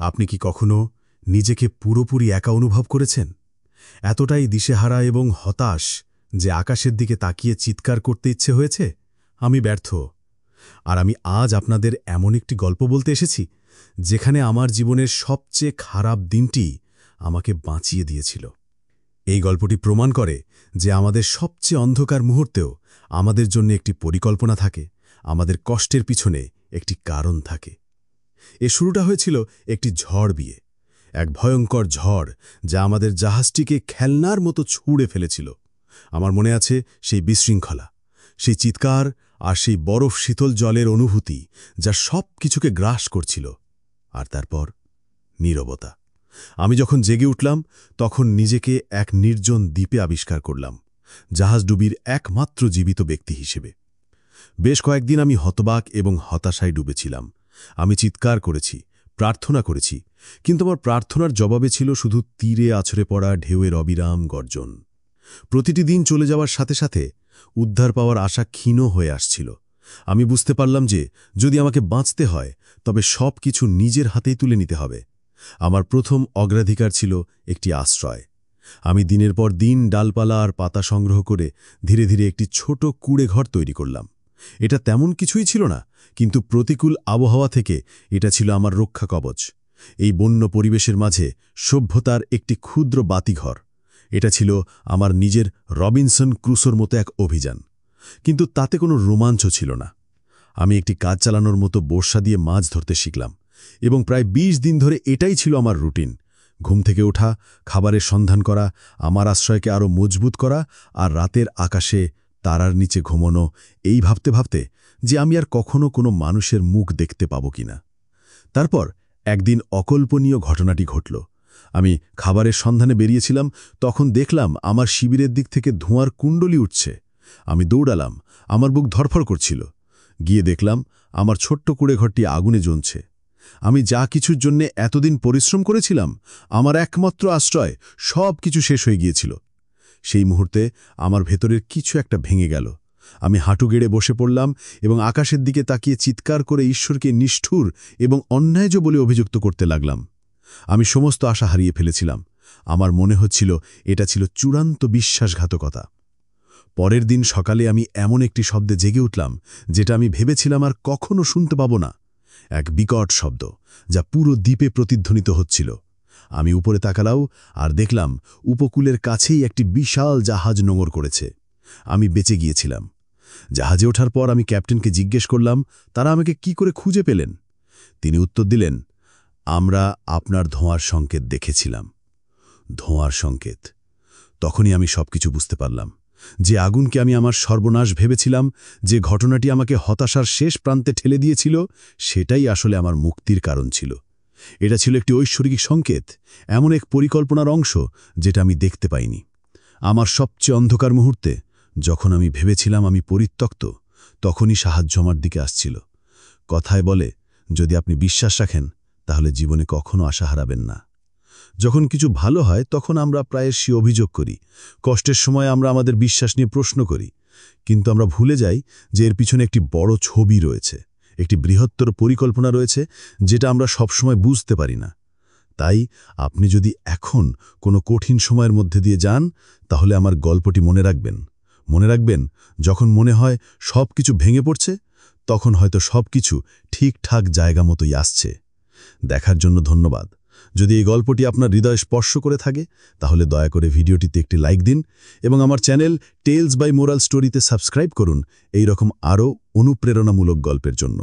আপনি কি কখনো নিজেকে পুরোপুরি একা অনুভব করেছেন? এতটাই দিশেহারা এবং হতাশ যে আকাশের দিকে তাকিয়ে চিৎকার করতে ইচ্ছে হয়েছে, আমি ব্যর্থ। আর আমি আজ আপনাদের এমন একটি গল্প বলতে এসেছি, যেখানে আমার জীবনের সবচেয়ে খারাপ দিনটি আমাকে বাঁচিয়ে দিয়েছিল। এই গল্পটি প্রমাণ করে যে আমাদের সবচেয়ে অন্ধকার মুহূর্তেও আমাদের জন্য একটি পরিকল্পনা থাকে, আমাদের কষ্টের পিছনে একটি কারণ থাকে। শুরুটা হয়েছিল একটি ঝড় বিয়ে, এক ভয়ঙ্কর ঝড় যা আমাদের জাহাজটিকে খেলনার মতো ছুঁড়ে ফেলেছিল। আমার মনে আছে সেই বিশৃঙ্খলা, সেই চিৎকার আর সেই বরফ শীতল জলের অনুভূতি যা সব কিছুকে গ্রাস করছিল। আর তারপর নীরবতা। আমি যখন জেগে উঠলাম, তখন নিজেকে এক নির্জন দ্বীপে আবিষ্কার করলাম, জাহাজডুবির একমাত্র জীবিত ব্যক্তি হিসেবে। বেশ কয়েকদিন আমি হতবাক এবং হতাশায় ডুবেছিলাম। আমি চিৎকার করেছি, প্রার্থনা করেছি, কিন্তু আমার প্রার্থনার জবাবে ছিল শুধু তীরে আছড়ে পড়া ঢেউয়ের অবিরাম গর্জন। প্রতিটি দিন চলে যাওয়ার সাথে সাথে উদ্ধার পাওয়ার আশা ক্ষীণ হয়ে আসছিল। আমি বুঝতে পারলাম যে যদি আমাকে বাঁচতে হয়, তবে সব কিছু নিজের হাতেই তুলে নিতে হবে। আমার প্রথম অগ্রাধিকার ছিল একটি আশ্রয়। আমি দিনের পর দিন ডালপালা আর পাতা সংগ্রহ করে ধীরে ধীরে একটি ছোট কুঁড়ে ঘর তৈরি করলাম। এটা তেমন কিছুই ছিল না, কিন্তু প্রতিকূল আবহাওয়া থেকে এটা ছিল আমার রক্ষা কবচ। এই বন্য পরিবেশের মাঝে সভ্যতার একটি ক্ষুদ্র বাতিঘর, এটা ছিল আমার নিজের রবিনসন ক্রুসোর মতো এক অভিযান। কিন্তু তাতে কোনো রোমাঞ্চ ছিল না। আমি একটি কাজ চালানোর মতো বর্ষা দিয়ে মাছ ধরতে শিখলাম, এবং প্রায় ২০ দিন ধরে এটাই ছিল আমার রুটিন। ঘুম থেকে ওঠা, খাবারের সন্ধান করা, আমার আশ্রয়কে আরও মজবুত করা, আর রাতের আকাশে তারার নিচে ঘুমোনো, এই ভাবতে ভাবতে যে আমি আর কখনো কোনো মানুষের মুখ দেখতে পাব কিনা। তারপর একদিন অকল্পনীয় ঘটনাটি ঘটল। আমি খাবারের সন্ধানে বেরিয়েছিলাম, তখন দেখলাম আমার শিবিরের দিক থেকে ধোঁয়ার কুণ্ডলি উঠছে। আমি দৌড়ালাম, আমার বুক ধরফর করছিল। গিয়ে দেখলাম আমার ছোট্ট কুঁড়েঘরটি আগুনে জ্বলছে। আমি যা কিছুর জন্যে এতদিন পরিশ্রম করেছিলাম, আমার একমাত্র আশ্রয়, সব কিছু শেষ হয়ে গিয়েছিল। সেই মুহূর্তে আমার ভেতরের কিছু একটা ভেঙে গেল। আমি হাঁটু গেড়ে বসে পড়লাম এবং আকাশের দিকে তাকিয়ে চিৎকার করে ঈশ্বরকে নিষ্ঠুর এবং অন্যায়্য বলে অভিযুক্ত করতে লাগলাম। আমি সমস্ত আশা হারিয়ে ফেলেছিলাম। আমার মনে হচ্ছিল এটা ছিল চূড়ান্ত বিশ্বাসঘাতকতা। পরের দিন সকালে আমি এমন একটি শব্দে জেগে উঠলাম, যেটা আমি ভেবেছিলাম আর কখনো শুনতে পাব না। এক বিকট শব্দ, যা পুরো দ্বীপে প্রতিধ্বনিত হচ্ছিল। আমি উপরে তাকালাম আর দেখলাম উপকূলের কাছেই একটি বিশাল জাহাজ নোঙর করেছে। আমি বেঁচে গিয়েছিলাম। জাহাজে ওঠার পর আমি ক্যাপ্টেনকে জিজ্ঞেস করলাম, তারা আমাকে কি করে খুঁজে পেলেন? তিনি উত্তর দিলেন, আমরা আপনার ধোঁয়ার সংকেত দেখেছিলাম। ধোঁয়ার সংকেত। তখনই আমি সবকিছু বুঝতে পারলাম। যে আগুনকে আমি আমার সর্বনাশ ভেবেছিলাম, যে ঘটনাটি আমাকে হতাশার শেষ প্রান্তে ঠেলে দিয়েছিল, সেটাই আসলে আমার মুক্তির কারণ ছিল। এটা ছিল একটি ঐশ্বরিক সংকেত, এমন এক পরিকল্পনার অংশ যেটা আমি দেখতে পাইনি। আমার সবচেয়ে অন্ধকার মুহূর্তে, যখন আমি ভেবেছিলাম আমি পরিত্যক্ত, তখনই সাহায্য আমার দিকে আসছিল। কথায় বলে, যদি আপনি বিশ্বাস রাখেন, তাহলে জীবনে কখনো আশা হারাবেন না। যখন কিছু ভালো হয়, তখন আমরা প্রায়শই অভিযোগ করি। কষ্টের সময় আমরা আমাদের বিশ্বাস নিয়ে প্রশ্ন করি, কিন্তু আমরা ভুলে যাই যে এর পিছনে একটি বড় ছবি রয়েছে, একটি বৃহত্তর পরিকল্পনা রয়েছে, যেটা আমরা সবসময় বুঝতে পারি না। তাই আপনি যদি এখন কোনো কঠিন সময়ের মধ্যে দিয়ে যান, তাহলে আমার গল্পটি মনে রাখবেন। মনে রাখবেন, যখন মনে হয় সব কিছু ভেঙে পড়ছে, তখন হয়তো সব কিছু ঠিকঠাক জায়গা মতোই আসছে। দেখার জন্য ধন্যবাদ। যদি এই গল্পটি আপনার হৃদয় স্পর্শ করে থাকে, তাহলে দয়া করে ভিডিওটিতে একটি লাইক দিন এবং আমার চ্যানেল টেলস বাই মোরাল স্টোরিতে সাবস্ক্রাইব করুন এই রকম আরও অনুপ্রেরণামূলক গল্পের জন্য।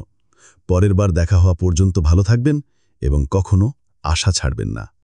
পরের বার দেখা হওয়া পর্যন্ত ভালো থাকবেন এবং কখনো আশা ছাড়বেন না।